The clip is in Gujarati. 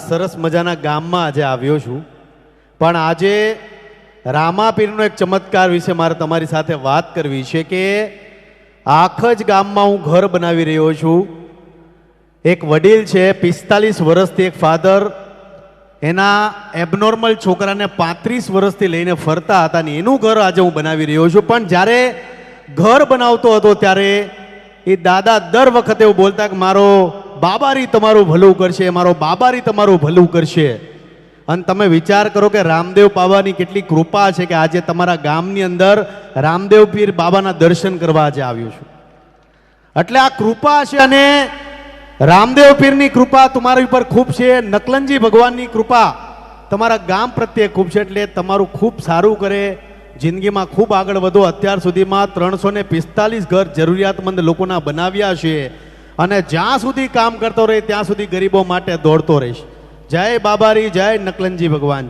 સરસ મજાના ગામમાં આજે આવ્યો છું, પણ આજે રામાપીરનો એક ચમત્કાર વિશે મારે તમારી સાથે વાત કરવી છે કે આખ જ ગામમાં હું ઘર બનાવી રહ્યો છું. એક વડીલ છે, 45 વર્ષથી એક ફાધર એના એબનોર્મલ છોકરાને 35 વર્ષથી લઈને ફરતા હતા ને એનું ઘર આજે હું બનાવી રહ્યો છું. પણ જ્યારે ઘર બનાવતો હતો ત્યારે એ દાદા દર વખતે એવું બોલતા કે મારો બાબારી તમારું ભલું કરશે, મારો બાબારી તમારું ભલું કરશે. અને તમે વિચાર કરો કે રામદેવ બાબાની કેટલી કૃપા છે કે આજે તમારા ગામની અંદર રામદેવ પીર બાબાના દર્શન કરવા આજે આવ્યો છું. એટલે આ કૃપા છે અને રામદેવ પીરની કૃપા તમારી ઉપર ખૂબ છે, નકલનજી ભગવાનની કૃપા તમારા ગામ પ્રત્યે ખૂબ છે. એટલે તમારું ખૂબ સારું કરે, જિંદગીમાં ખૂબ આગળ વધો. અત્યાર સુધીમાં 345 ઘર જરૂરિયાતમંદ લોકોના બનાવ્યા છે અને જ્યાં સુધી કામ કરતો રહે ત્યાં સુધી ગરીબો માટે દોડતો રહીશ. જય બાબારી, જય નકલનજી ભગવાન.